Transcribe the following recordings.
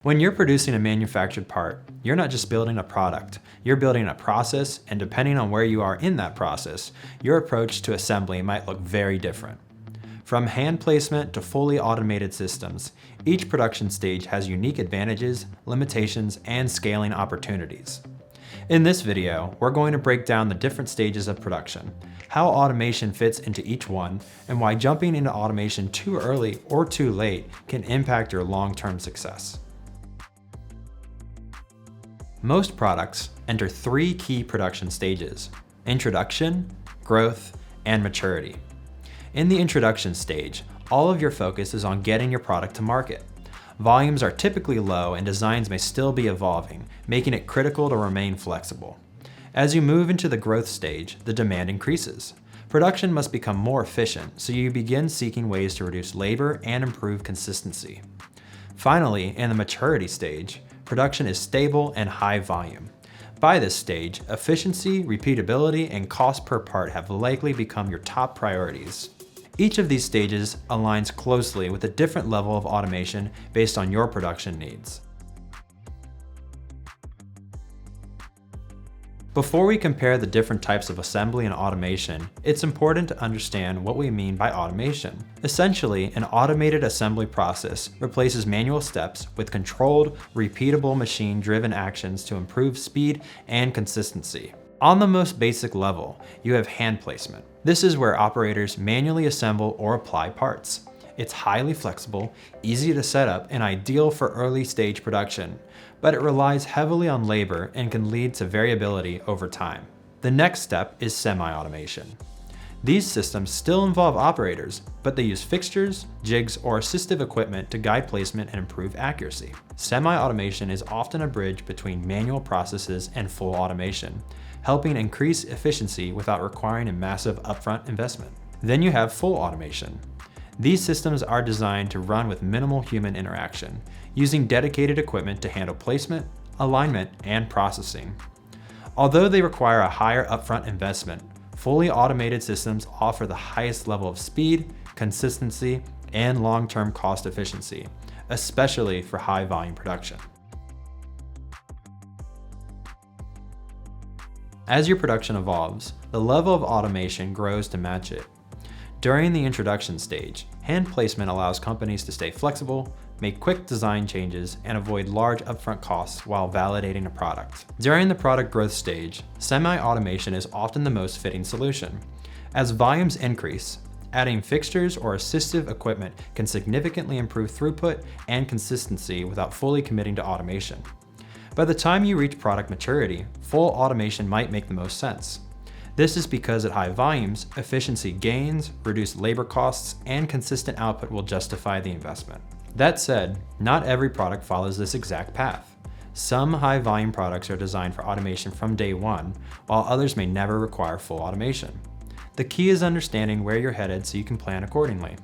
When you're producing a manufactured part, you're not just building a product, you're building a process, and depending on where you are in that process, your approach to assembly might look very different. From hand placement to fully automated systems, each production stage has unique advantages, limitations, and scaling opportunities. In this video, we're going to break down the different stages of production, how automation fits into each one, and why jumping into automation too early or too late can impact your long-term success. Most products enter three key production stages: introduction, growth, and maturity. In the introduction stage, all of your focus is on getting your product to market. Volumes are typically low and designs may still be evolving, making it critical to remain flexible. As you move into the growth stage, the demand increases. Production must become more efficient, so you begin seeking ways to reduce labor and improve consistency. Finally, in the maturity stage, production is stable and high volume. By this stage, efficiency, repeatability, and cost per part have likely become your top priorities. Each of these stages aligns closely with a different level of automation based on your production needs. Before we compare the different types of assembly and automation, it's important to understand what we mean by automation. Essentially, an automated assembly process replaces manual steps with controlled, repeatable machine-driven actions to improve speed and consistency. On the most basic level, you have hand placement. This is where operators manually assemble or apply parts. It's highly flexible, easy to set up, and ideal for early stage production, but it relies heavily on labor and can lead to variability over time. The next step is semi-automation. These systems still involve operators, but they use fixtures, jigs, or assistive equipment to guide placement and improve accuracy. Semi-automation is often a bridge between manual processes and full automation, helping increase efficiency without requiring a massive upfront investment. Then you have full automation. These systems are designed to run with minimal human interaction, using dedicated equipment to handle placement, alignment, and processing. Although they require a higher upfront investment, fully automated systems offer the highest level of speed, consistency, and long-term cost efficiency, especially for high-volume production. As your production evolves, the level of automation grows to match it. During the introduction stage, hand placement allows companies to stay flexible, make quick design changes, and avoid large upfront costs while validating a product. During the product growth stage, semi-automation is often the most fitting solution. As volumes increase, adding fixtures or assistive equipment can significantly improve throughput and consistency without fully committing to automation. By the time you reach product maturity, full automation might make the most sense. This is because at high volumes, efficiency gains, reduced labor costs, and consistent output will justify the investment. That said, not every product follows this exact path. Some high-volume products are designed for automation from day one, while others may never require full automation. The key is understanding where you're headed so you can plan accordingly.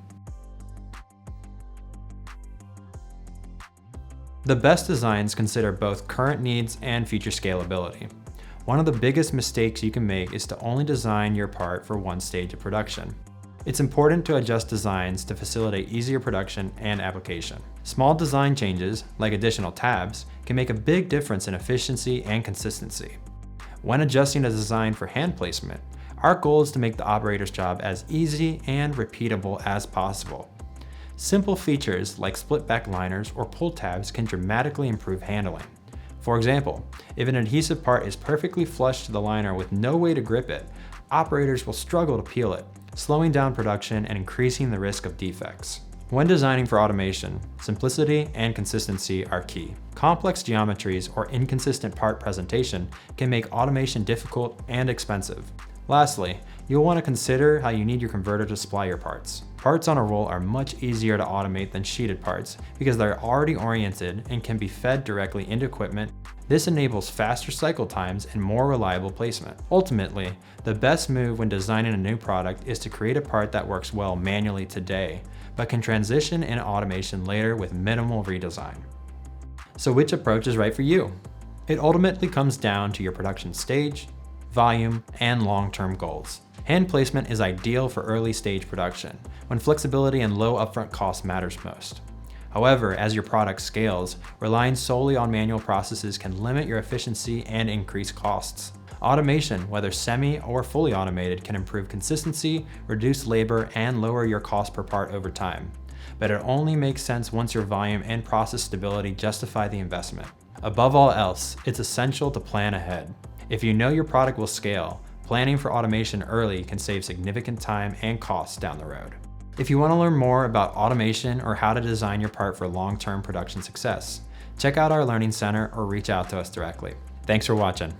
The best designs consider both current needs and future scalability. One of the biggest mistakes you can make is to only design your part for one stage of production. It's important to adjust designs to facilitate easier production and application. Small design changes, like additional tabs, can make a big difference in efficiency and consistency. When adjusting a design for hand placement, our goal is to make the operator's job as easy and repeatable as possible. Simple features like split back liners or pull tabs can dramatically improve handling. For example, if an adhesive part is perfectly flush to the liner with no way to grip it, operators will struggle to peel it, slowing down production and increasing the risk of defects. When designing for automation, simplicity and consistency are key. Complex geometries or inconsistent part presentation can make automation difficult and expensive. Lastly, you'll want to consider how you need your converter to supply your parts. Parts on a roll are much easier to automate than sheeted parts because they're already oriented and can be fed directly into equipment. This enables faster cycle times and more reliable placement. Ultimately, the best move when designing a new product is to create a part that works well manually today, but can transition into automation later with minimal redesign. So which approach is right for you? It ultimately comes down to your production stage, volume, and long-term goals. Hand placement is ideal for early stage production, when flexibility and low upfront cost matters most. However, as your product scales, relying solely on manual processes can limit your efficiency and increase costs. Automation, whether semi or fully automated, can improve consistency, reduce labor, and lower your cost per part over time. But it only makes sense once your volume and process stability justify the investment. Above all else, it's essential to plan ahead. If you know your product will scale, planning for automation early can save significant time and costs down the road. If you want to learn more about automation or how to design your part for long-term production success, check out our Learning Center or reach out to us directly. Thanks for watching.